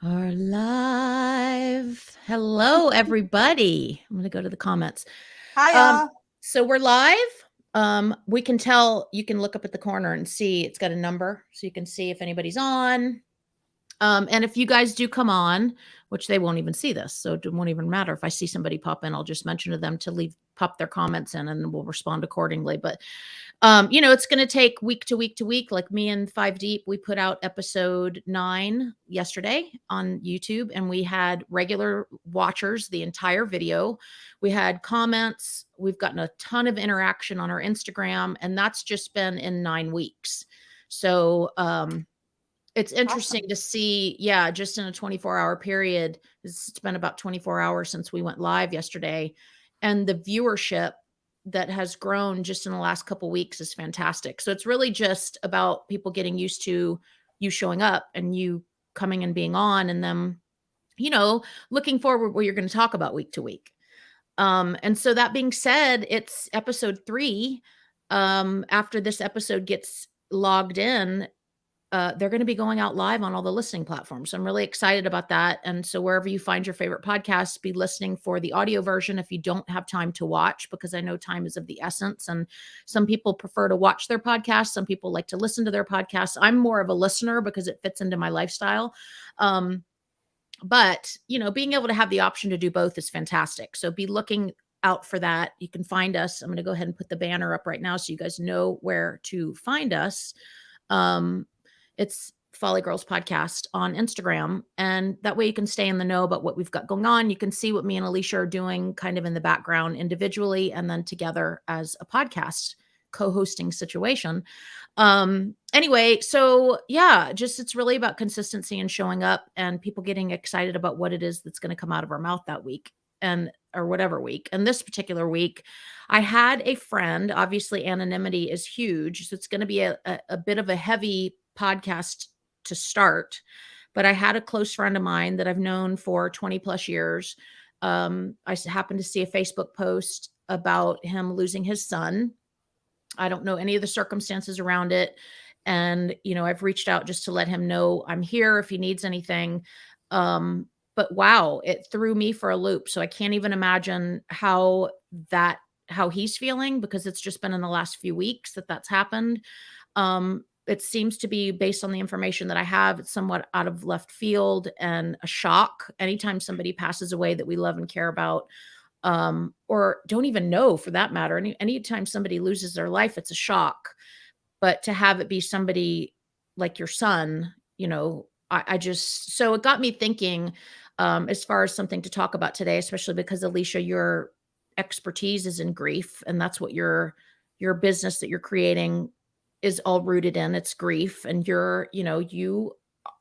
Are live. Hello, everybody. I'm going to go to the comments. Hi, Um, y'all. so we're live. We can tell, you can look up at the corner and see it's got a number so you can see if anybody's on. And if you guys do come on, which they won't even see this, so it won't even matter if I see somebody pop in, I'll just mention to them to pop their comments in and we'll respond accordingly. But it's going to take week to week to week. Like me and Five Deep, we put out episode 9 yesterday on YouTube, and we had regular watchers the entire video. We had comments. We've gotten a ton of interaction on our Instagram, and that's just been in 9 weeks. So, it's interesting Awesome. to see, yeah, just in a 24-hour period. It's been about 24 hours since we went live yesterday, and the viewership that has grown just in the last couple weeks is fantastic. So it's really just about people getting used to you showing up and you coming and being on, and them, looking forward what you're going to talk about week to week. And so that being said, it's episode 3. After this episode gets logged in, they're going to be going out live on all the listening platforms. So I'm really excited about that. And so wherever you find your favorite podcasts, be listening for the audio version if you don't have time to watch, because I know time is of the essence. And some people prefer to watch their podcasts. Some people like to listen to their podcasts. I'm more of a listener because it fits into my lifestyle. But being able to have the option to do both is fantastic. So be looking out for that. You can find us. I'm going to go ahead and put the banner up right now so you guys know where to find us. It's Folly Girls Podcast on Instagram. And that way you can stay in the know about what we've got going on. You can see what me and Alicia are doing kind of in the background individually and then together as a podcast co-hosting situation. Anyway, so yeah, just it's really about consistency and showing up and people getting excited about what it is that's going to come out of our mouth that week and or whatever week. And this particular week, I had a friend, obviously anonymity is huge. So it's going to be a bit of a heavy podcast to start, but I had a close friend of mine that I've known for 20 plus years. I happened to see a Facebook post about him losing his son. I don't know any of the circumstances around it. And, I've reached out just to let him know I'm here if he needs anything. But wow, it threw me for a loop. So I can't even imagine how he's feeling, because it's just been in the last few weeks that's happened. It seems to be, based on the information that I have, it's somewhat out of left field and a shock anytime somebody passes away that we love and care about, or don't even know, for that matter. Anytime somebody loses their life, it's a shock. But to have it be somebody like your son, I just, so it got me thinking, as far as something to talk about today, especially because, Alicia, your expertise is in grief, and that's what your business that you're creating is all rooted in. It's grief, and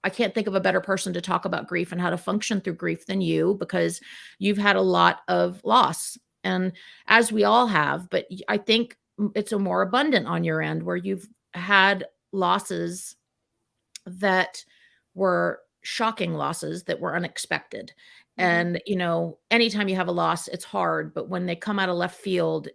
I can't think of a better person to talk about grief and how to function through grief than you, because you've had a lot of loss, and as we all have, but I think it's a more abundant on your end, where you've had losses that were shocking, losses that were unexpected. And, anytime you have a loss, it's hard, but when they come out of left field,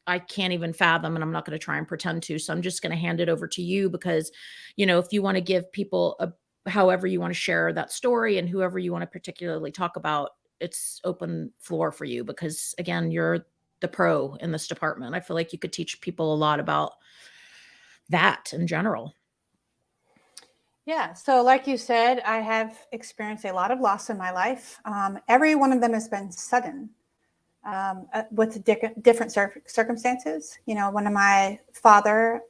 I can't even fathom, and I'm not going to try and pretend to. So I'm just going to hand it over to you, because, if you want to give people however you want to share that story and whoever you want to particularly talk about, it's open floor for you, because again, you're the pro in this department. I feel like you could teach people a lot about that in general. Yeah. So, like you said, I have experienced a lot of loss in my life. Every one of them has been sudden, with different circumstances. One of my stepfather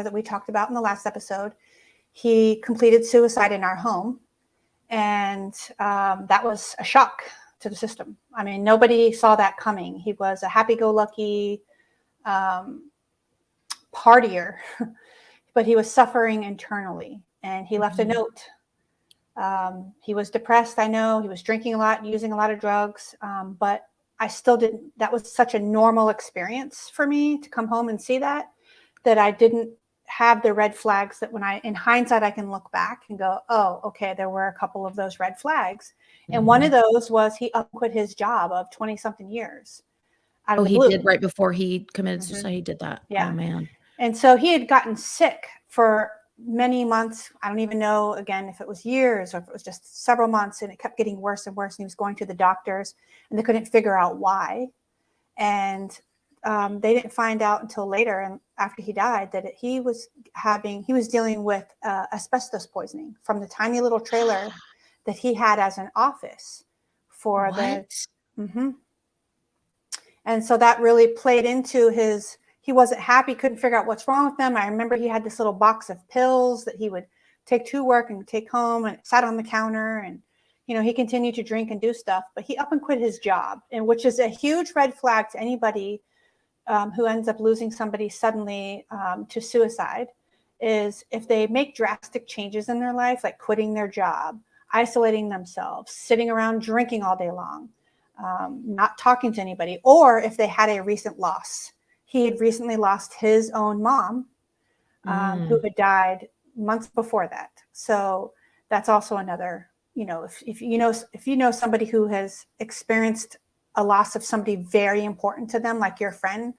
that we talked about in the last episode, he completed suicide in our home. And that was a shock to the system. I mean, nobody saw that coming. He was a happy-go-lucky partier, but he was suffering internally, and he left a note. He was depressed. I know he was drinking a lot, using a lot of drugs, but I still didn't. That was such a normal experience for me to come home and see that I didn't have the red flags that, in hindsight, I can look back and go, oh, okay, there were a couple of those red flags. And one of those was he quit his job of 20 something years. Oh, he did, right before he committed suicide. He did that. Yeah. Oh, man. And so he had gotten sick for many months. I don't even know, again, if it was years or if it was just several months, and it kept getting worse and worse. And he was going to the doctors and they couldn't figure out why. And they didn't find out until later, and after he died, that he was dealing with asbestos poisoning from the tiny little trailer that he had as an office for What? And so that really played into he wasn't happy, couldn't figure out what's wrong with them. I remember he had this little box of pills that he would take to work and take home, and it sat on the counter, and he continued to drink and do stuff, but he up and quit his job, and which is a huge red flag to anybody who ends up losing somebody suddenly to suicide, is if they make drastic changes in their life, like quitting their job, isolating themselves, sitting around drinking all day long, not talking to anybody, or if they had a recent loss. He had recently lost his own mom, who had died months before that. So that's also another, if you know somebody who has experienced a loss of somebody very important to them, like your friend,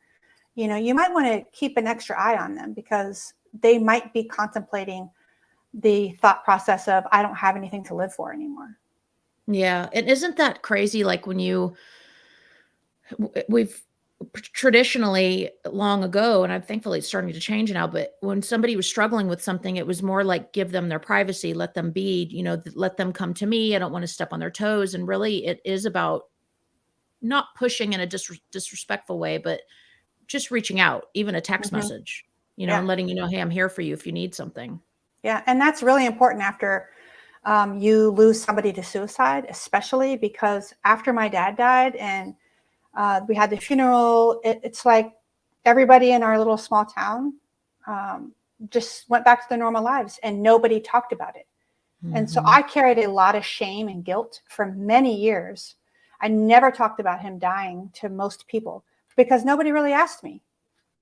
you might want to keep an extra eye on them, because they might be contemplating the thought process of, I don't have anything to live for anymore. Yeah. And isn't that crazy? Like when we've traditionally long ago, and I'm thankfully it's starting to change now, but when somebody was struggling with something, it was more like, give them their privacy, let them be, let them come to me. I don't want to step on their toes. And really it is about not pushing in a disrespectful way, but just reaching out, even a text message, and letting you know, hey, I'm here for you if you need something. Yeah. And that's really important after you lose somebody to suicide, especially because after my dad died and we had the funeral, it's like everybody in our little small town just went back to their normal lives, and nobody talked about it. And so I carried a lot of shame and guilt for many years. I never talked about him dying to most people because nobody really asked me.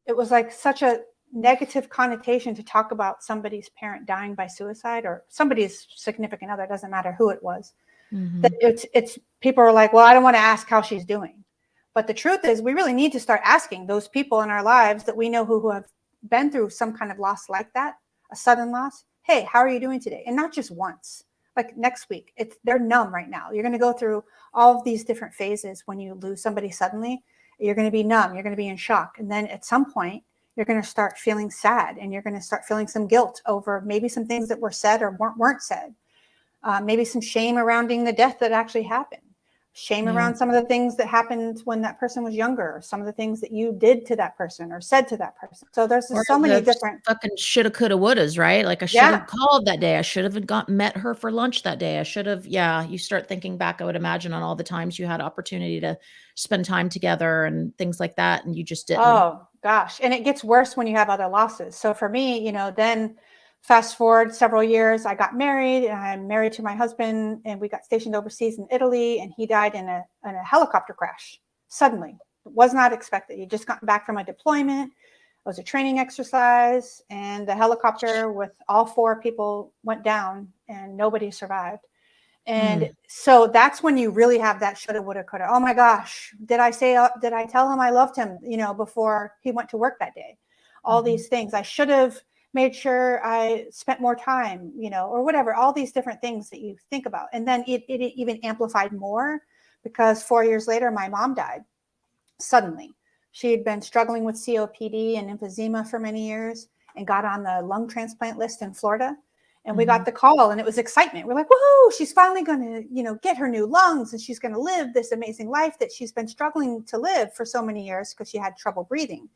It was like such a negative connotation to talk about somebody's parent dying by suicide, or somebody's significant other, doesn't matter who it was. That it's people are like, well, I don't want to ask how she's doing. But the truth is, we really need to start asking those people in our lives that we know who have been through some kind of loss like that, a sudden loss. Hey, how are you doing today? And not just once, like next week. They're numb right now. You're going to go through all of these different phases when you lose somebody suddenly. You're going to be numb. You're going to be in shock. And then at some point, you're going to start feeling sad, and you're going to start feeling some guilt over maybe some things that were said or weren't said. Maybe some shame surrounding the death that actually happened. Shame around some of the things that happened when that person was younger, or some of the things that you did to that person or said to that person. So there's so many different fucking shoulda, coulda, wouldas, right? Like I should have called that day. I should have met her for lunch that day. I should have, you start thinking back, I would imagine, on all the times you had opportunity to spend time together and things like that, and you just didn't. Oh gosh. And it gets worse when you have other losses. So for me, then fast forward several years, I got married, and I'm married to my husband, and we got stationed overseas in Italy, and he died in a helicopter crash suddenly. It was not expected. He just gotten back from a deployment. It was a training exercise, and the helicopter with all 4 people went down, and nobody survived. And so that's when you really have that shoulda, woulda, coulda. Oh my gosh, did I tell him I loved him, before he went to work that day? All these things. I should have made sure I spent more time, or whatever, all these different things that you think about. And then it even amplified more because 4 years later, my mom died suddenly. She had been struggling with COPD and emphysema for many years and got on the lung transplant list in Florida. And we got the call, and it was excitement. We're like, woohoo, she's finally going to, get her new lungs, and she's going to live this amazing life that she's been struggling to live for so many years because she had trouble breathing.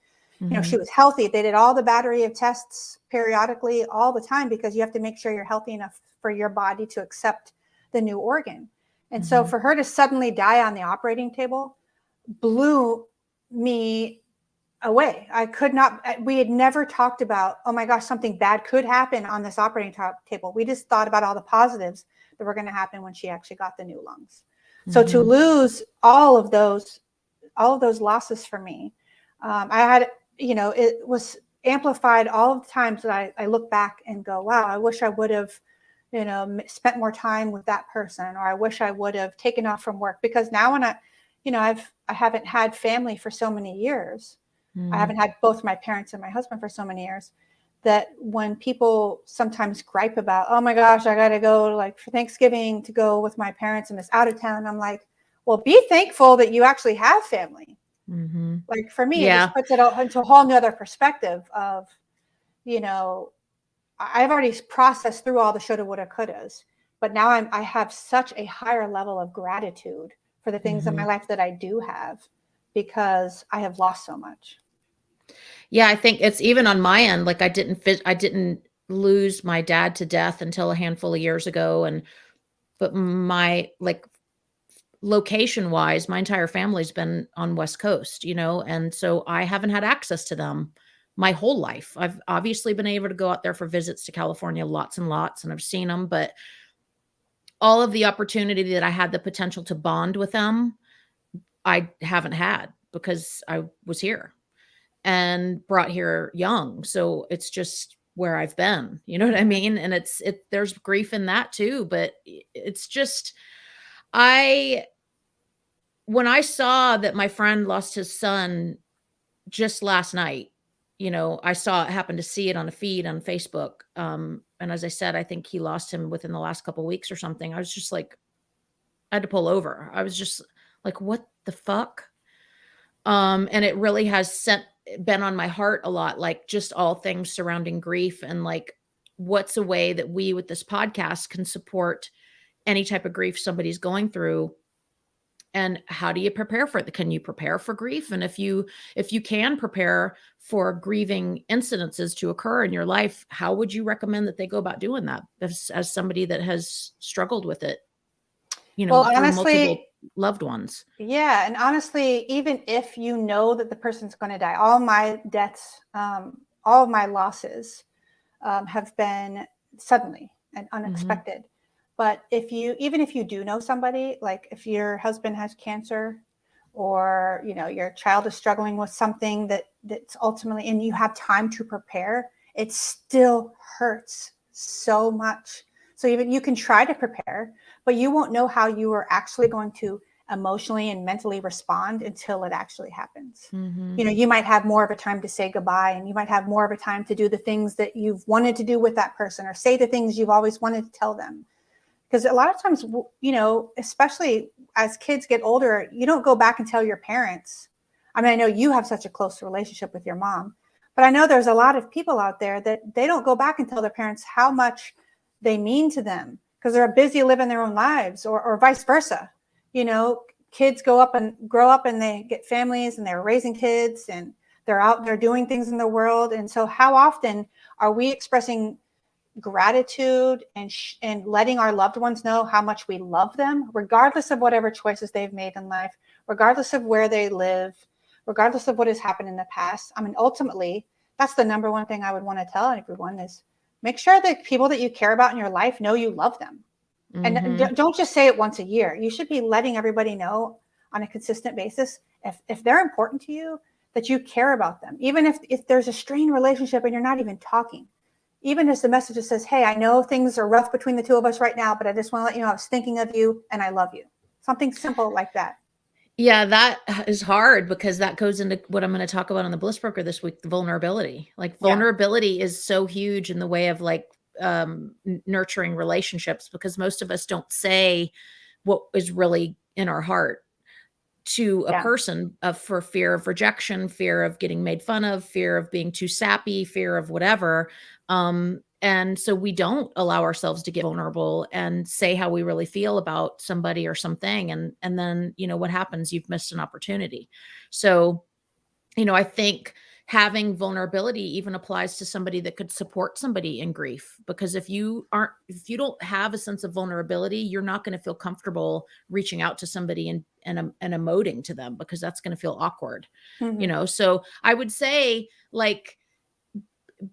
She was healthy. They did all the battery of tests periodically all the time because you have to make sure you're healthy enough for your body to accept the new organ. And so for her to suddenly die on the operating table blew me away. We had never talked about, oh my gosh, something bad could happen on this operating table. We just thought about all the positives that were going to happen when she actually got the new lungs. So to lose all of those losses for me, I had, it was amplified all of the times that I look back and go, wow, I wish I would have, spent more time with that person, or I wish I would have taken off from work, because now when I haven't had family for so many years. I haven't had both my parents and my husband for so many years, that when people sometimes gripe about, oh my gosh, I got to go like for Thanksgiving to go with my parents in this out of town. I'm like, well, be thankful that you actually have family. Mm-hmm. Like for me, it Yeah. just puts it into a whole nother perspective of, you know, I've already processed through all the shoulda, woulda, couldas, but now I have such a higher level of gratitude for the things in my Mm-hmm. life that I do have because I have lost so much. Yeah, I think it's even on my end. Like I didn't lose my dad to death until a handful of years ago, and but my like location wise, my entire family's been on West Coast, and so I haven't had access to them my whole life. I've obviously been able to go out there for visits to California lots and lots, and I've seen them, but all of the opportunity that I had the potential to bond with them, I haven't had because I was here and brought here young. So it's just where I've been. You know what I mean? And there's grief in that too, but it's just I when I saw that my friend lost his son just last night, I saw it happen to see it on a feed on Facebook. And as I said, I think he lost him within the last couple weeks or something. I was just like, I had to pull over. I was just like, what the fuck? And it really has been on my heart a lot, like just all things surrounding grief and like what's a way that we with this podcast can support any type of grief somebody's going through, and how do you prepare for it? Can you prepare for grief? And if you can prepare for grieving incidences to occur in your life, how would you recommend that they go about doing that as somebody that has struggled with it, Well, through multiple honestly, loved ones? yeah. And honestly, even if you know that the person's going to die, all my deaths, all of my losses have been suddenly and Hmm. unexpected. But even if you do know somebody, like if your husband has cancer or, your child is struggling with something that's ultimately, and you have time to prepare, it still hurts so much. So even you can try to prepare, but you won't know how you are actually going to emotionally and mentally respond until it actually happens. Hmm. You might have more of a time to say goodbye, and you might have more of a time to do the things that you've wanted to do with that person or say the things you've always wanted to tell them. Because a lot of times, especially as kids get older, you don't go back and tell your parents. I mean, I know you have such a close relationship with your mom, but I know there's a lot of people out there that they don't go back and tell their parents how much they mean to them because they're busy living their own lives, or vice versa. Kids grow up and they get families and they're raising kids and they're out there doing things in the world. And so how often are we expressing gratitude and letting our loved ones know how much we love them, regardless of whatever choices they've made in life, regardless of where they live, regardless of what has happened in the past? I mean, ultimately, that's the number one thing I would want to tell everyone is make sure that people that you care about in your life know you love them. And Hmm. don't just say it once a year. You should be letting everybody know on a consistent basis if they're important to you, that you care about them. Even if there's a strained relationship and you're not even talking, even as the message that says, hey, I know things are rough between the two of us right now, but I just want to let you know I was thinking of you and I love you. Something simple like that. Yeah, that is hard because that goes into what I'm going to talk about on the Bliss Broker this week, the vulnerability. Like Yeah. vulnerability is so huge in the way of like nurturing relationships, because most of us don't say what is really in our heart to a Yeah. person, for fear of rejection, fear of getting made fun of, fear of being too sappy, fear of whatever. And so we don't allow ourselves to get vulnerable and say how we really feel about somebody or something. And then, what happens? You've missed an opportunity. So, I think having vulnerability even applies to somebody that could support somebody in grief, because if you don't have a sense of vulnerability, you're not going to feel comfortable reaching out to somebody and emoting to them, because that's going to feel awkward. Mm-hmm. So I would say, like,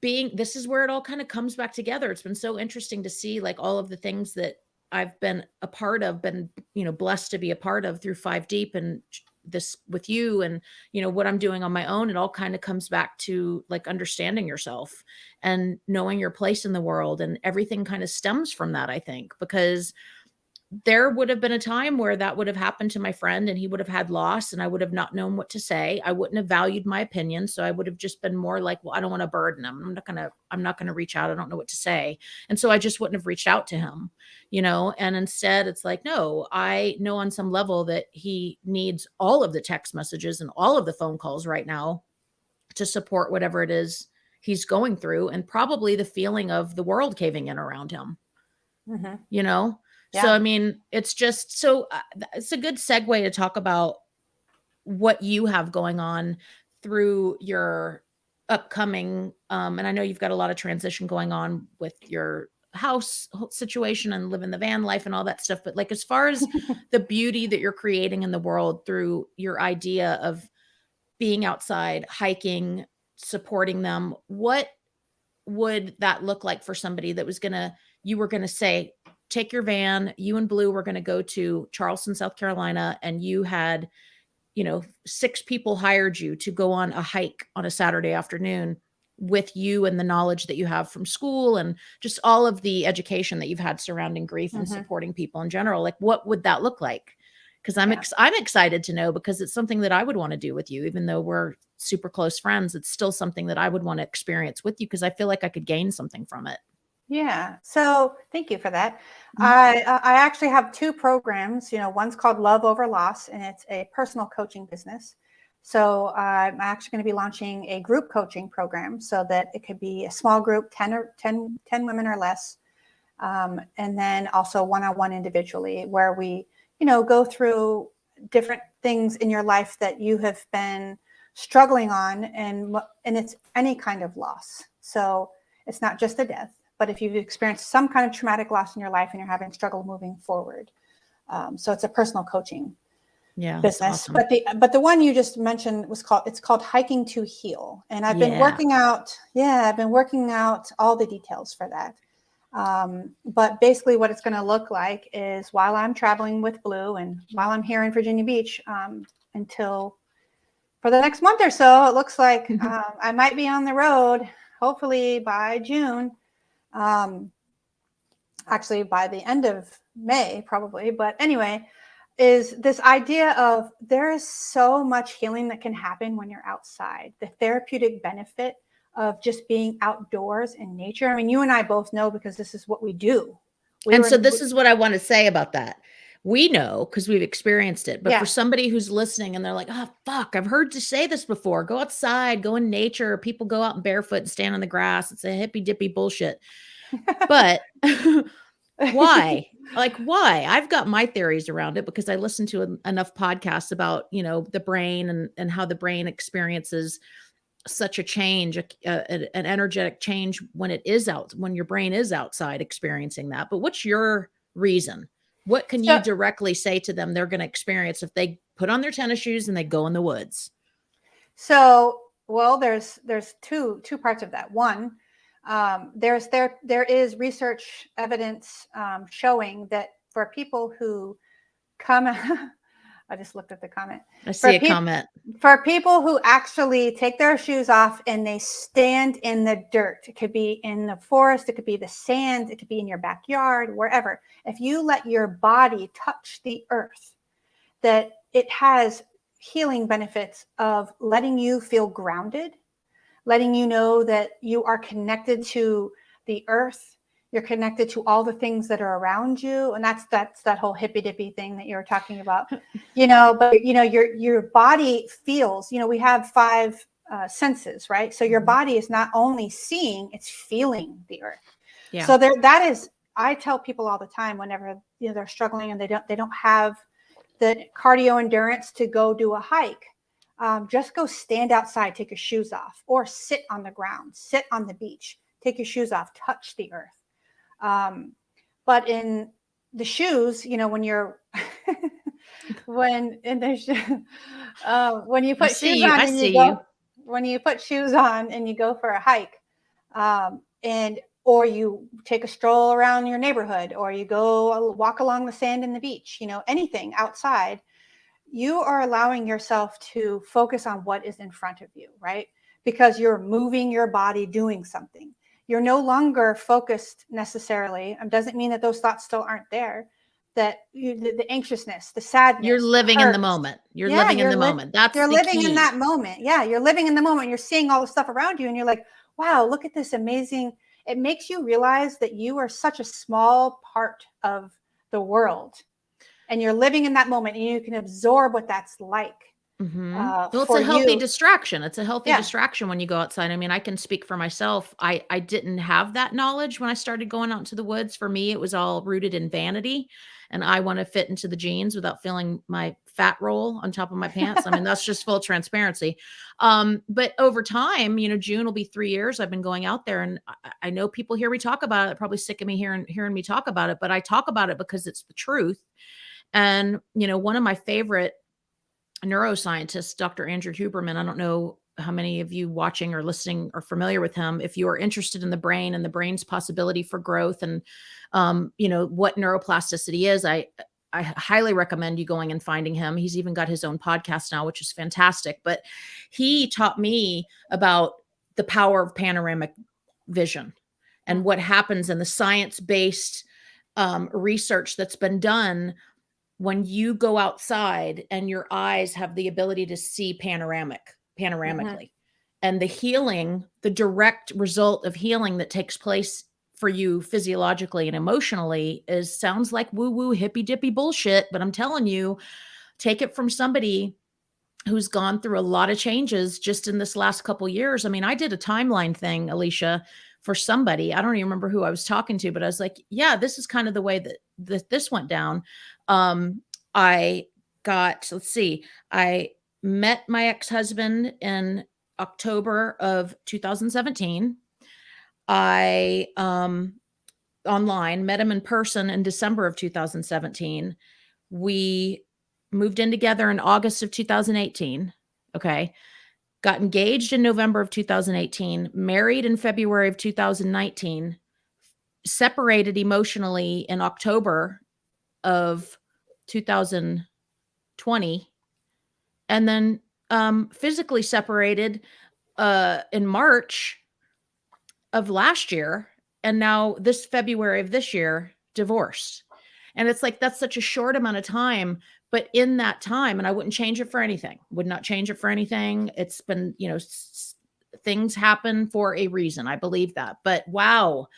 this is where it all kind of comes back together. It's been so interesting to see like all of the things that I've been a part of, been, blessed to be a part of through Five Deep and this with you, and, what I'm doing on my own. It all kind of comes back to like understanding yourself and knowing your place in the world. And everything kind of stems from that, I think, because there would have been a time where that would have happened to my friend and he would have had loss and I would have not known what to say. I wouldn't have valued my opinion. So I would have just been more like, well, I don't want to burden him. I'm not going to reach out. I don't know what to say. And so I just wouldn't have reached out to him, and instead it's like, no, I know on some level that he needs all of the text messages and all of the phone calls right now to support whatever it is he's going through, and probably the feeling of the world caving in around him. Mm-hmm. So, I mean, it's just it's a good segue to talk about what you have going on through your upcoming, and I know you've got a lot of transition going on with your house situation and living the van life and all that stuff. But like, as far as the beauty that you're creating in the world through your idea of being outside, hiking, supporting them, what would that look like for somebody that you were going to say, take your van, you and Blue were going to go to Charleston, South Carolina, and you had, 6 people hired you to go on a hike on a Saturday afternoon with you and the knowledge that you have from school and just all of the education that you've had surrounding grief and supporting people in general. Like, what would that look like? Because I'm excited to know, because it's something that I would want to do with you, even though we're super close friends. It's still something that I would want to experience with you, because I feel like I could gain something from it. Yeah. So thank you for that. I actually have 2 programs. One's called Love Over Loss, and it's a personal coaching business. So I'm actually going to be launching a group coaching program, so that it could be a small group, 10 women or less. And then also one-on-one individually, where we, go through different things in your life that you have been struggling on, and it's any kind of loss. So it's not just a death, but if you've experienced some kind of traumatic loss in your life and you're having struggle moving forward. So it's a personal coaching business. Awesome. But the one you just mentioned it's called Hiking to Heal. And I've been working out all the details for that. But basically what it's going to look like is, while I'm traveling with Blue and while I'm here in Virginia Beach, until for the next month or so, it looks like I might be on the road, hopefully by June. Actually by the end of May, probably. But anyway, is this idea of there is so much healing that can happen when you're outside. The therapeutic benefit of just being outdoors in nature. I mean, you and I both know, because this is what we do. This is what I want to say about that. We know, because we've experienced it. But for somebody who's listening and they're like, oh, fuck, I've heard you say this before. Go outside, go in nature. People go out in barefoot and stand on the grass. It's a hippy dippy bullshit. But why? Like, why? I've got my theories around it, because I listen to enough podcasts about, the brain and how the brain experiences such a change, an energetic change when your brain is outside experiencing that. But what's your reason? What can you directly say to them they're going to experience if they put on their tennis shoes and they go in the woods? So, well, there's two parts of that. One, there is research evidence showing that for people who come I just looked at the comment. I see a comment. For people who actually take their shoes off and they stand in the dirt, it could be in the forest, it could be the sand, it could be in your backyard, wherever. If you let your body touch the earth, that it has healing benefits of letting you feel grounded, letting you know that you are connected to the earth. You're connected to all the things that are around you. And that's that whole hippy dippy thing that you were talking about, but your body feels, we have 5 senses, right? So your body is not only seeing, it's feeling the earth. Yeah. So that is, I tell people all the time, whenever, they're struggling and they don't have the cardio endurance to go do a hike, just go stand outside, take your shoes off, or sit on the ground, sit on the beach, take your shoes off, touch the earth. But in the shoes, when you're when you put shoes on when you put shoes on and you go for a hike, or you take a stroll around your neighborhood, or you go walk along the sand in the beach, anything outside, you are allowing yourself to focus on what is in front of you, right? Because you're moving your body, doing something. You're no longer focused necessarily. It doesn't mean that those thoughts still aren't there. the anxiousness, the sadness, You're the living in the hurt. moment. You're Yeah, living in the moment. That's you're the living in key. that moment. Yeah, you're living in the moment. You're seeing all the stuff around you, and you're like, wow, look at this amazing. It makes you realize that you are such a small part of the world, and you're living in that moment, and you can absorb what that's like. Well, it's For a healthy you. distraction. It's a healthy Yeah. distraction when you go outside. I mean, I can speak for myself. I didn't have that knowledge when I started going out into the woods. For me, it was all rooted in vanity, and I want to fit into the jeans without feeling my fat roll on top of my pants. I mean, that's just full transparency. But over time, June will be 3 years I've been going out there, and I know people hear me talk about it. They're probably sick of me hearing me talk about it, but I talk about it because it's the truth. And one of my favorite neuroscientist, Dr. Andrew Huberman. I don't know how many of you watching or listening are familiar with him. If you are interested in the brain and the brain's possibility for growth and, what neuroplasticity is, I highly recommend you going and finding him. He's even got his own podcast now, which is fantastic. But he taught me about the power of panoramic vision and what happens in the science-based research that's been done when you go outside and your eyes have the ability to see panoramically. And the direct result of healing that takes place for you physiologically and emotionally sounds like woo-woo hippy dippy bullshit, but I'm telling you, take it from somebody who's gone through a lot of changes just in this last couple years. I mean, I did a timeline thing, Alicia, for somebody. I don't even remember who I was talking to, but I was like, yeah, this is kind of the way that this went down. Let's see, I met my ex-husband in October of 2017. I online met him in person in December of 2017. We moved in together in August of 2018. Okay. Got engaged in November of 2018, married in February of 2019, separated emotionally in October of 2020, and then physically separated in March of last year. And now this February of this year, divorced. And it's like, that's such a short amount of time. But in that time, and I wouldn't change it for anything, would not change it for anything. It's been, things happen for a reason. I believe that. But wow,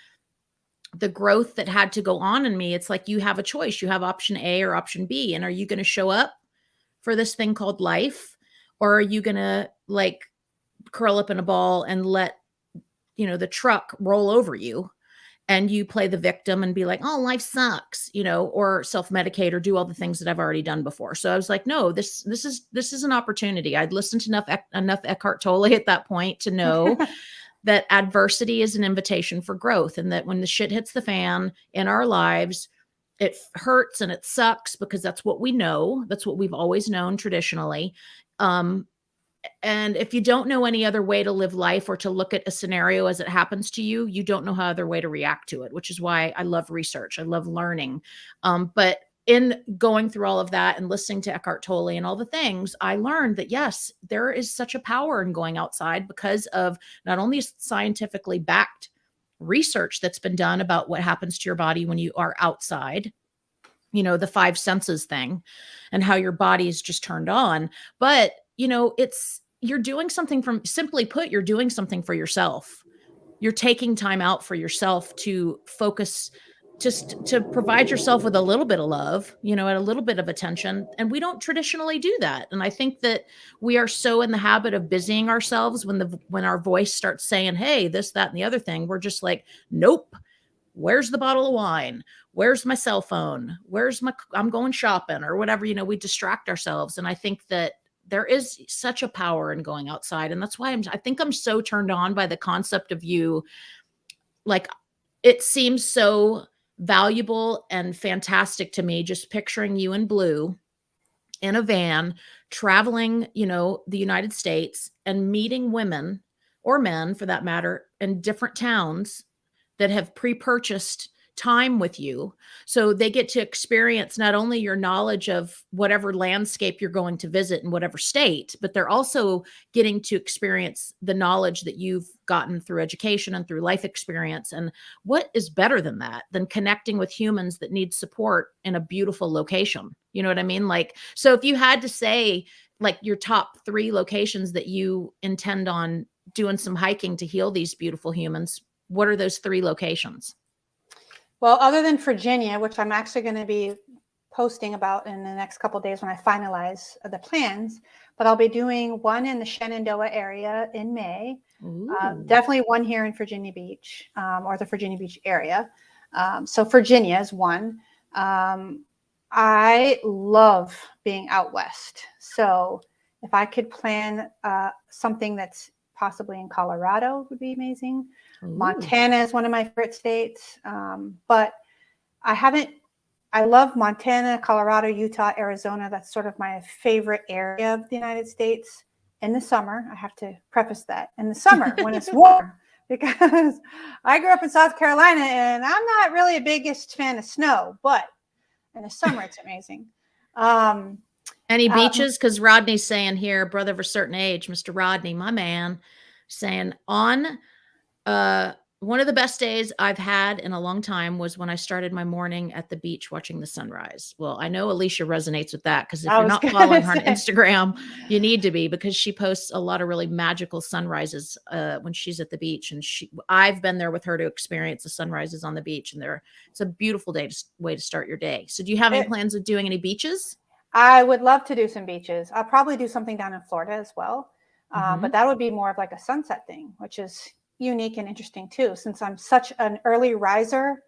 the growth that had to go on in me, it's like you have a choice. You have option A or option B. And are you going to show up for this thing called life? Or are you going to curl up in a ball and let, the truck roll over you? And you play the victim and be like, oh, life sucks, or self-medicate or do all the things that I've already done before. So I was like, no, this is an opportunity. I'd listened to enough Eckhart Tolle at that point to know that adversity is an invitation for growth. And that when the shit hits the fan in our lives, it hurts and it sucks because that's what we know. That's what we've always known traditionally. And if you don't know any other way to live life or to look at a scenario as it happens to you, you don't know how other way to react to it, which is why I love research. I love learning. But in going through all of that and listening to Eckhart Tolle and all the things, I learned that, yes, there is such a power in going outside because of not only scientifically backed research that's been done about what happens to your body when you are outside, the five senses thing and how your body is just turned on. But you're doing something simply put, you're doing something for yourself. You're taking time out for yourself to focus, just to provide yourself with a little bit of love, and a little bit of attention. And we don't traditionally do that. And I think that we are so in the habit of busying ourselves when our voice starts saying, hey, this, that, and the other thing, we're just like, nope. Where's the bottle of wine? Where's my cell phone? I'm going shopping or whatever, we distract ourselves. And I think that there is such a power in going outside. And that's why I think I'm so turned on by the concept of you. Like, it seems so valuable and fantastic to me, just picturing you in blue in a van, traveling, the United States and meeting women or men for that matter in different towns that have pre-purchased time with you. So they get to experience not only your knowledge of whatever landscape you're going to visit in whatever state, but they're also getting to experience the knowledge that you've gotten through education and through life experience. And what is better than that, than connecting with humans that need support in a beautiful location? You know what I mean? Like, so if you had to say like your top 3 locations that you intend on doing some hiking to heal these beautiful humans, what are those 3 locations? Well, other than Virginia, which I'm actually going to be posting about in the next couple of days when I finalize the plans, but I'll be doing one in the Shenandoah area in May. Definitely one here in Virginia Beach, or the Virginia Beach area. So Virginia is one. I love being out west. So if I could plan something that's possibly in Colorado would be amazing. Montana is one of my favorite states. But I love Montana, Colorado, Utah, Arizona. That's sort of my favorite area of the United States in the summer. I have to preface that in the summer when it's warm, because I grew up in South Carolina and I'm not really a biggest fan of snow, but in the summer it's amazing. Any beaches? Because Rodney's saying here, brother of a certain age, Mr. Rodney, my man, saying on one of the best days I've had in a long time was when I started my morning at the beach watching the sunrise. Well, I know Alicia resonates with that, because if you're not following her on Instagram, you need to be, because she posts a lot of really magical sunrises when she's at the beach. And I've been there with her to experience the sunrises on the beach, and it's a beautiful way to start your day. So do you have any plans of doing any beaches? I would love to do some beaches. I'll probably do something down in Florida as well. But that would be more of like a sunset thing, which is unique and interesting too, since I'm such an early riser.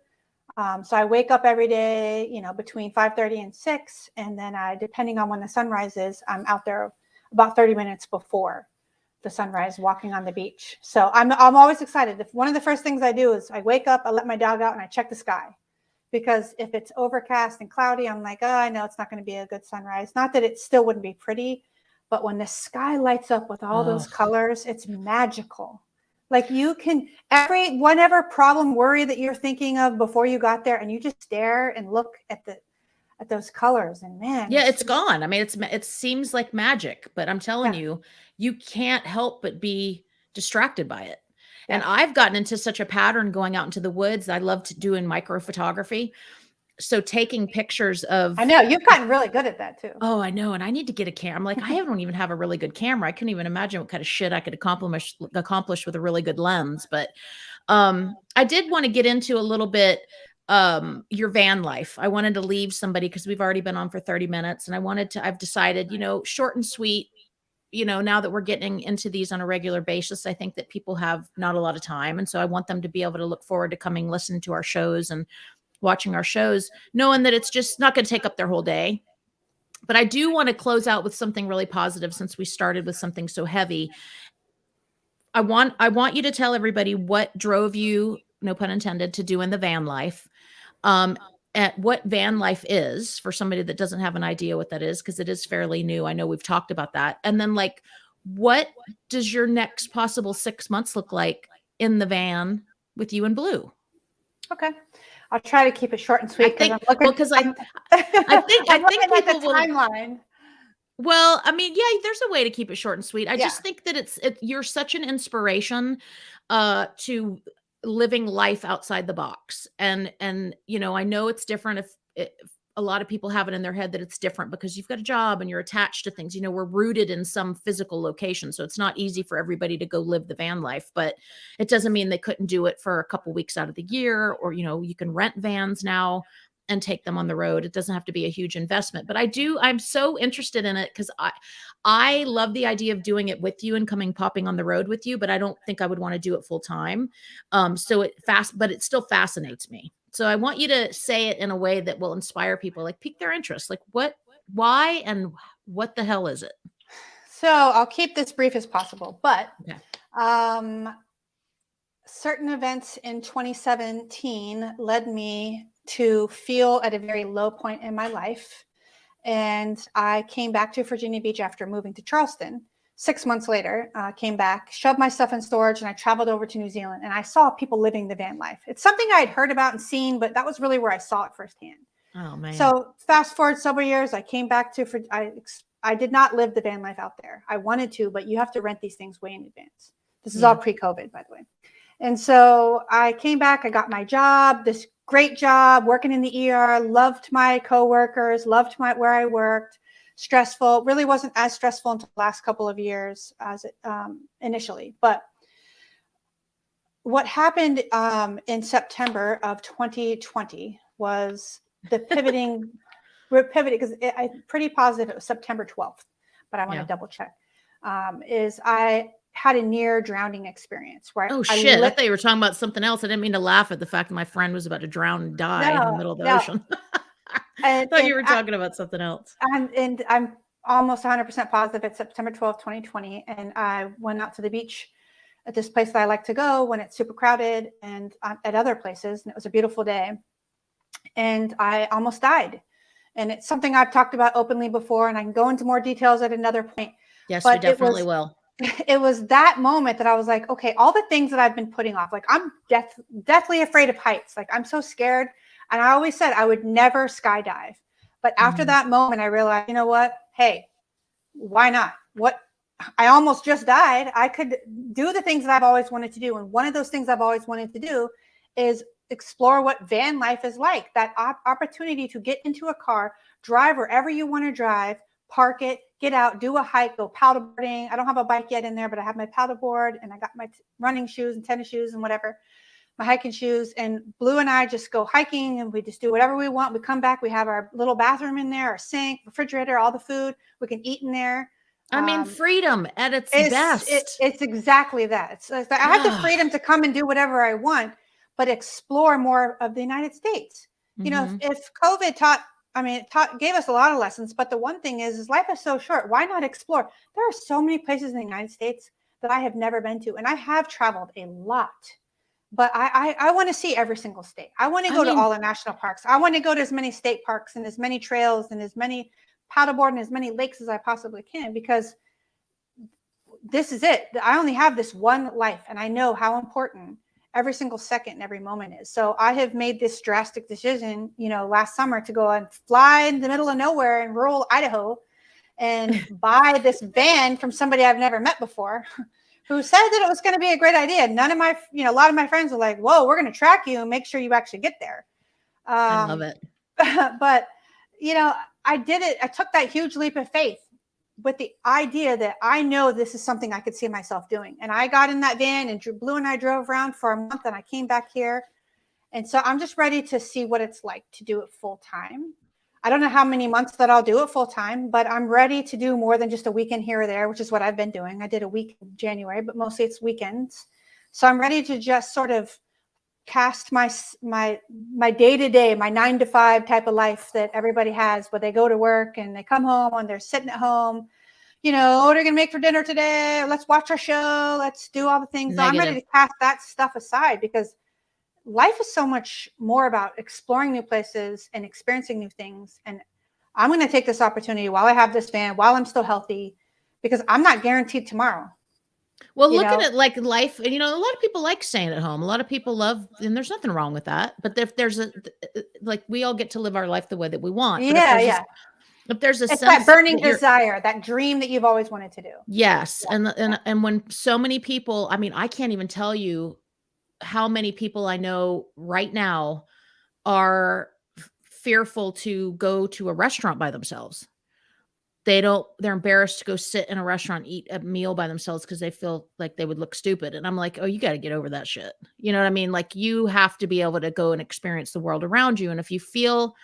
So I wake up every day, between 5:30 and 6. And then depending on when the sunrise is, I'm out there about 30 minutes before the sunrise, walking on the beach. So I'm always excited. One of the first things I do is I wake up, I let my dog out, and I check the sky. Because if it's overcast and cloudy, I'm like, oh, I know it's not going to be a good sunrise. Not that it still wouldn't be pretty, but when the sky lights up with all those colors, it's magical. Like you can, whatever problem, worry that you're thinking of before you got there, and you just stare and look at those colors, and man. Yeah, it's gone. I mean, it seems like magic, but I'm telling you, you can't help but be distracted by it. Yeah. And I've gotten into such a pattern going out into the woods. I love doing micro photography. So taking pictures of, I know you've gotten really good at that too. Oh, I know. And I need to get a camera. I'm like, I don't even have a really good camera. I couldn't even imagine what kind of shit I could accomplish with a really good lens. But I did want to get into a little bit your van life. I wanted to leave somebody, because we've already been on for 30 minutes, and I've decided, short and sweet. Now that we're getting into these on a regular basis, I think that people have not a lot of time. And so I want them to be able to look forward to coming, listen to our shows and watching our shows, knowing that it's just not going to take up their whole day. But I do want to close out with something really positive, since we started with something so heavy. I want you to tell everybody what drove you, no pun intended, to doing the van life. At what van life is, for somebody that doesn't have an idea what that is, because it is fairly new. I know we've talked about that. And then, like, what does your next possible 6 months look like in the van with you and Blue? Okay. I'll try to keep it short and sweet, because I think people will timeline. Well, I mean, yeah, there's a way to keep it short and sweet. I just think that you're such an inspiration to living life outside the box. And I know it's different if a lot of people have it in their head that it's different because you've got a job and you're attached to things. We're rooted in some physical location. So it's not easy for everybody to go live the van life, but it doesn't mean they couldn't do it for a couple weeks out of the year, or, you can rent vans now and take them on the road. It doesn't have to be a huge investment, but I'm so interested in it because I love the idea of doing it with you and popping on the road with you, but I don't think I would want to do it full time. But it still fascinates me. So I want you to say it in a way that will inspire people, like pique their interest. Like why, and what the hell is it? So I'll keep this brief as possible, but certain events in 2017 led me to feel at a very low point in my life. And I came back to Virginia Beach after moving to Charleston. 6 months later, came back, shoved my stuff in storage, and I traveled over to New Zealand. And I saw people living the van life. It's something I had heard about and seen, but that was really where I saw it firsthand. Oh man. So fast forward several years, I came back to, I did not live the van life out there. I wanted to, but you have to rent these things way in advance. This is all pre-COVID, by the way. And so I came back, I got my job, this great job, working in the ER, loved my coworkers, loved where I worked. Stressful, really wasn't as stressful until the last couple of years as it initially. But what happened in September of 2020 was the pivoting. We're pivoting because I'm pretty positive it was September 12th, but I want to double check. Is I had a near drowning experience where I thought you were talking about something else. I didn't mean to laugh at the fact that my friend was about to drown and die in the middle of the ocean. I thought you were talking about something else. I'm almost 100% positive it's September 12th, 2020. And I went out to the beach at this place that I like to go when it's super crowded, and at other places. And it was a beautiful day. And I almost died. And it's something I've talked about openly before, and I can go into more details at another point. Yes, we definitely will. It was that moment that I was like, okay, all the things that I've been putting off, like I'm deathly afraid of heights. Like I'm so scared. And I always said I would never skydive. But after that moment, I realized, you know what? Hey, why not? I almost just died. I could do the things that I've always wanted to do. And one of those things I've always wanted to do is explore what van life is like. That opportunity to get into a car, drive wherever you want to drive, park it, get out, do a hike, go paddleboarding. I don't have a bike yet in there, but I have my paddleboard and I got my running shoes and tennis shoes and whatever, my hiking shoes. And Blue and I just go hiking and we just do whatever we want. We come back, we have our little bathroom in there, our sink, refrigerator, all the food we can eat in there. I mean, freedom at its best. It's exactly that. I have the freedom to come and do whatever I want, but explore more of the United States. You know, if COVID gave us a lot of lessons, but the one thing is life is so short. Why not explore? There are so many places in the United States that I have never been to, and I have traveled a lot, but I want to see every single state. I want to go to all the national parks. I want to go to as many state parks and as many trails and as many paddleboard and as many lakes as I possibly can, because this is it. I only have this one life, and I know how important every single second and every moment is. So I have made this drastic decision, last summer to go and fly in the middle of nowhere in rural Idaho and buy this van from somebody I've never met before, who said that it was going to be a great idea. None of my, a lot of my friends were like, whoa, we're going to track you and make sure you actually get there. I love it. But, I did it. I took that huge leap of faith with the idea that I know this is something I could see myself doing. And I got in that van and Blue and I drove around for a month and I came back here. And so I'm just ready to see what it's like to do it full time. I don't know how many months that I'll do it full time, but I'm ready to do more than just a weekend here or there, which is what I've been doing. I did a week in January, but mostly it's weekends. So I'm ready to just sort of cast my day-to-day, my 9-to-5 type of life that everybody has, where they go to work and they come home and they're sitting at home, what are we going to make for dinner today? Let's watch our show. Let's do all the things. So I'm ready to cast that stuff aside, because life is so much more about exploring new places and experiencing new things. And I'm going to take this opportunity while I have this van, while I'm still healthy, because I'm not guaranteed tomorrow. Well, look at it like life. A lot of people like staying at home. A lot of people love, and there's nothing wrong with that. But if there's we all get to live our life the way that we want. Yeah. If there's a it's sense that burning desire, that dream that you've always wanted to do. Yes. Yeah. And when so many people, I can't even tell you how many people I know right now are fearful to go to a restaurant by themselves. They're embarrassed to go sit in a restaurant, eat a meal by themselves because they feel like they would look stupid. And I'm like, oh, you got to get over that shit. You know what I mean? Like, you have to be able to go and experience the world around you. And if you feel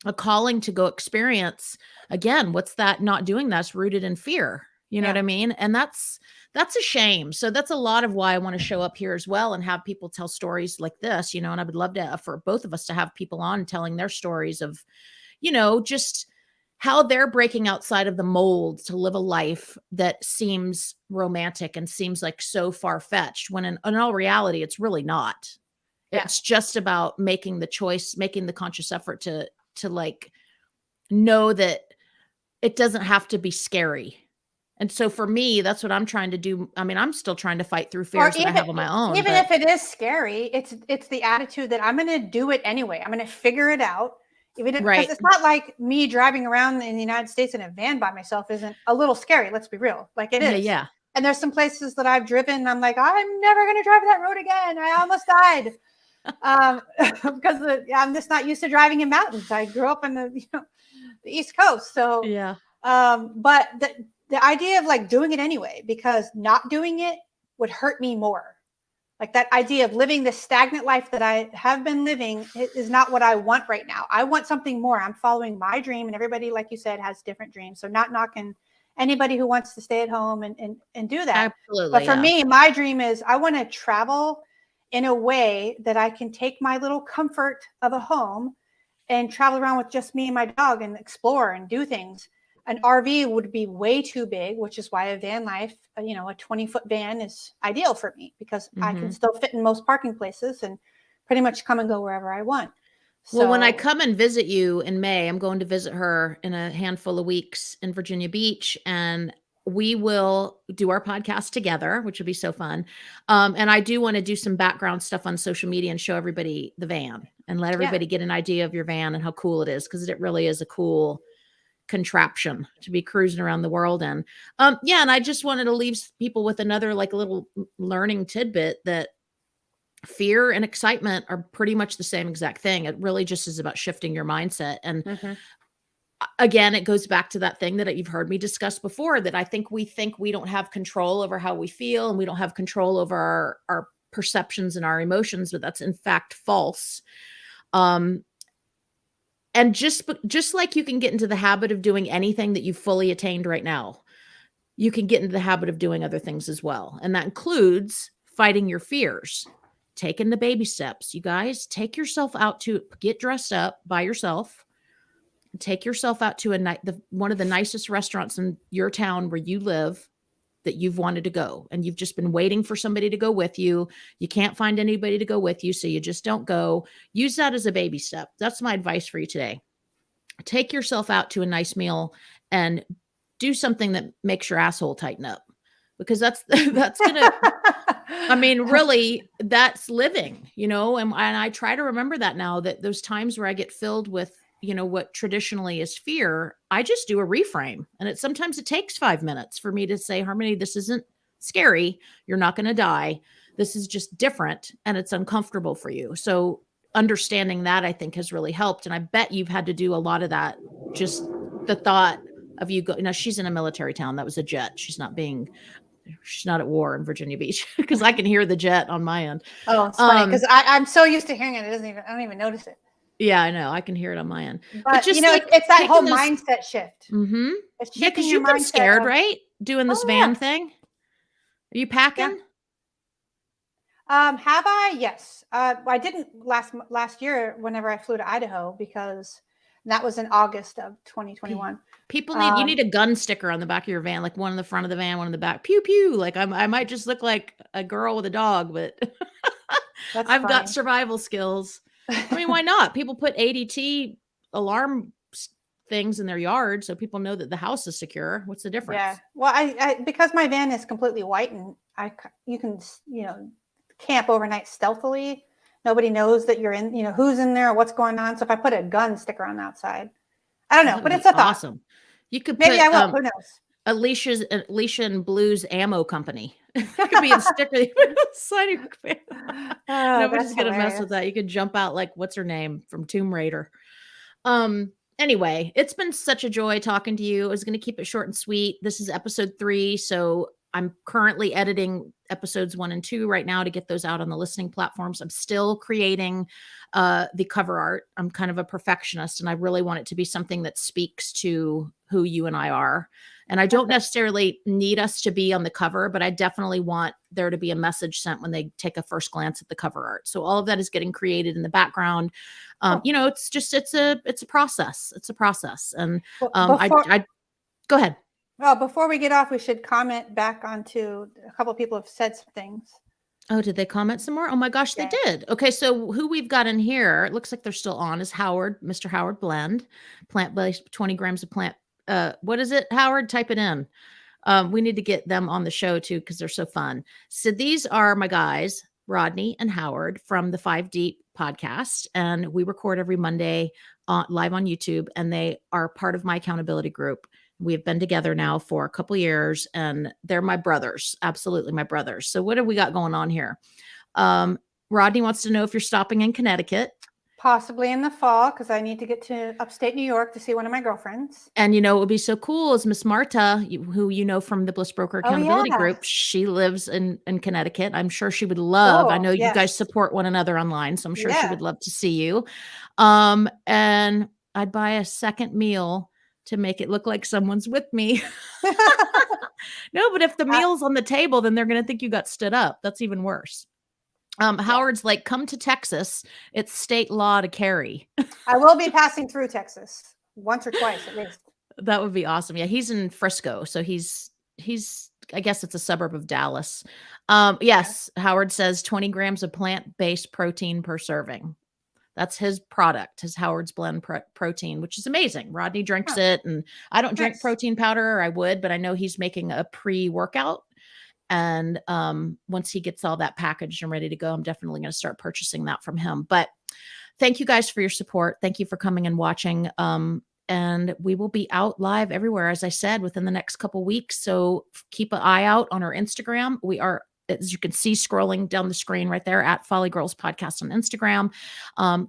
a calling to go experience, again, what's that not doing? That's rooted in fear. You know what I mean? And that's a shame. So that's a lot of why I want to show up here as well and have people tell stories like this, and I would love to, for both of us to have people on telling their stories of, just how they're breaking outside of the mold to live a life that seems romantic and seems like so far-fetched, when in all reality, it's really not. Yeah. It's just about making the choice, making the conscious effort to like know that it doesn't have to be scary. And so for me, that's what I'm trying to do. I mean, I'm still trying to fight through Or fears that I have on my own, even but if it is scary, it's the attitude that I'm going to do it anyway. I'm going to figure it out. Even if, because right. it's not like me driving around in the United States in a van by myself isn't a little scary. Let's be real. Like it Yeah, is. yeah. And there's some places that I've driven and I'm like, I'm never going to drive that road again. I almost died. Because I'm just not used to driving in mountains. I grew up in the East Coast. So, Yeah. but the idea of like doing it anyway, because not doing it would hurt me more. Like that idea of living this stagnant life that I have been living is not what I want right now. I want something more. I'm following my dream, and everybody, like you said, has different dreams. So not knocking anybody who wants to stay at home and do that. But Absolutely. for Yeah. me, my dream is I want to travel in a way that I can take my little comfort of a home and travel around with just me and my dog and explore and do things. An RV would be way too big, which is why a van life, a 20-foot van is ideal for me because I can still fit in most parking places and pretty much come and go wherever I want. Well, when I come and visit you in May, I'm going to visit her in a handful of weeks in Virginia Beach, and we will do our podcast together, which would be so fun. And I do want to do some background stuff on social media and show everybody the van and let everybody get an idea of your van and how cool it is, because it really is a cool contraption to be cruising around the world in. Yeah, and I just wanted to leave people with another like little learning tidbit that fear and excitement are pretty much the same exact thing. It really just is about shifting your mindset. And again, it goes back to that thing that you've heard me discuss before, that I think we don't have control over how we feel and we don't have control over our perceptions and our emotions, but that's in fact false. And just like you can get into the habit of doing anything that you've fully attained right now, you can get into the habit of doing other things as well. And that includes fighting your fears, taking the baby steps. You guys, take yourself out to get dressed up by yourself. Take yourself out to one of the nicest restaurants in your town where you live that you've wanted to go. And you've just been waiting for somebody to go with you. You can't find anybody to go with you, so you just don't go. Use that as a baby step. That's my advice for you today. Take yourself out to a nice meal and do something that makes your asshole tighten up, because that's gonna, I mean, really, that's living, and I try to remember that now, that those times where I get filled with, what traditionally is fear, I just do a reframe. And sometimes it takes 5 minutes for me to say, Harmony, this isn't scary. You're not going to die. This is just different and it's uncomfortable for you. So understanding that, I think, has really helped. And I bet you've had to do a lot of that. Just the thought of you go, she's in a military town. That was a jet. She's not at war in Virginia Beach, because I can hear the jet on my end. Oh, it's funny because I'm so used to hearing it. I don't even notice it. Yeah, I know. I can hear it on my end. But just it's that whole mindset shift. Mm-hmm. Yeah, because you've been scared, right? Doing this van thing. Are you packing? Yeah. Have I? Yes. I didn't last year whenever I flew to Idaho, because that was in August of 2021. People you need a gun sticker on the back of your van, like one in the front of the van, one in the back. Pew pew. Like I might just look like a girl with a dog, but I've got survival skills. I mean, why not? People put ADT alarm things in their yard so people know that the house is secure. What's the difference? Yeah. Well, I because my van is completely white and you can camp overnight stealthily. Nobody knows that you're in, who's in there or what's going on. So if I put a gun sticker on the outside, I don't know, but it's a thought. Awesome. You could maybe I will. Who knows? Alicia and Blues Ammo Company. It could be a sticker. Nobody's gonna mess with that. You could jump out like what's her name from Tomb Raider. Anyway, it's been such a joy talking to you. I was going to keep it short and sweet. This is episode 3, so I'm currently editing episodes 1 and 2 right now to get those out on the listening platforms. I'm still creating the cover art. I'm kind of a perfectionist, and I really want it to be something that speaks to who you and I are. And I don't necessarily need us to be on the cover, but I definitely want there to be a message sent when they take a first glance at the cover art. So all of that is getting created in the background. It's a process. It's a process. And I go ahead. Well, before we get off, we should comment back onto a couple of people have said some things. Oh, did they comment some more? Oh my gosh, they did. Okay, so who we've got in here, it looks like they're still on, is Howard, Mr. Howard Blend, plant-based 20 grams of plant. What is it, Howard? Type it in. We need to get them on the show too, because they're so fun. So these are my guys, Rodney and Howard from the 5 Deep podcast. And we record every Monday live on YouTube, and they are part of my accountability group. We have been together now for a couple years, and they're my brothers, absolutely my brothers. So what have we got going on here? Rodney wants to know if you're stopping in Connecticut. Possibly in the fall, because I need to get to upstate New York to see one of my girlfriends. And what would be so cool is Miss Marta, who you know from the Bliss Broker Accountability Group. She lives in Connecticut. I'm sure she would love. I know you guys support one another online, so I'm sure she would love to see you. And I'd buy a second meal to make it look like someone's with me. No, but if the meal's on the table, then they're going to think you got stood up. That's even worse. Howard's like, come to Texas. It's state law to carry. I will be passing through Texas once or twice at least. That would be awesome. Yeah, he's in Frisco, so he's I guess it's a suburb of Dallas. Yes, Howard says 20 grams of plant-based protein per serving. That's his product, his Howard's Blend protein, which is amazing. Rodney drinks it, and I don't drink protein powder, or I would, but I know he's making a pre-workout. And once he gets all that packaged and ready to go, I'm definitely going to start purchasing that from him. But thank you guys for your support. Thank you for coming and watching. And we will be out live everywhere, as I said, within the next couple weeks. So keep an eye out on our Instagram. We are, as you can see, scrolling down the screen right there, at Folly Girls Podcast on Instagram.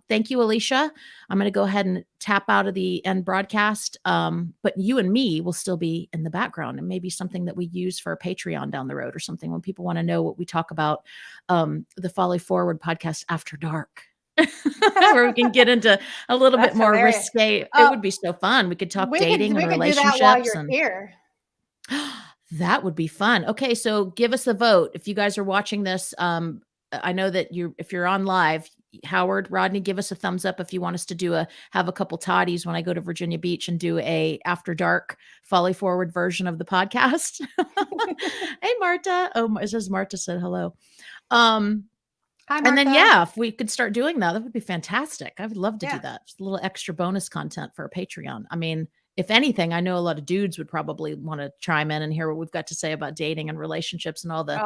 Thank you, Alicia. I'm going to go ahead and tap out of the end broadcast. But you and me will still be in the background, and maybe something that we use for a Patreon down the road, or something when people want to know what we talk about, the Folly Forward podcast after dark. Where we can get into a little bit more risque. It would be so fun. We could talk dating and relationships. Do that while you're here. That would be fun. Okay, so give us a vote if you guys are watching this. I know that if you're on live, Howard, Rodney, give us a thumbs up if you want us to have a couple toddies when I go to Virginia Beach and do a after dark Folly Forward version of the podcast. Hey, Marta. Oh, it says Marta said hello. Hi, Martha. And then, if we could start doing that would be fantastic. I would love to do that. Just a little extra bonus content for a Patreon. I mean, if anything, I know a lot of dudes would probably want to chime in and hear what we've got to say about dating and relationships and all the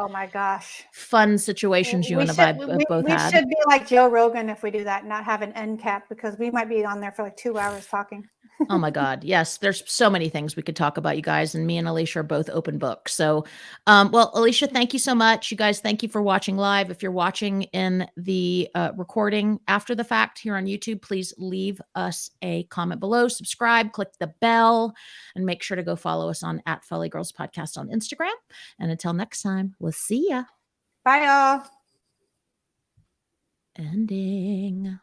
fun situations you and I both had. We should be like Joe Rogan if we do that, not have an end cap, because we might be on there for like 2 hours talking. Oh my God. Yes. There's so many things we could talk about, you guys, and me and Alicia are both open books. So, well, Alicia, thank you so much. You guys, thank you for watching live. If you're watching in the recording after the fact here on YouTube, please leave us a comment below, subscribe, click the bell, and make sure to go follow us on @FollyGirlsPodcast on Instagram. And until next time, we'll see ya. Bye, y'all. Ending.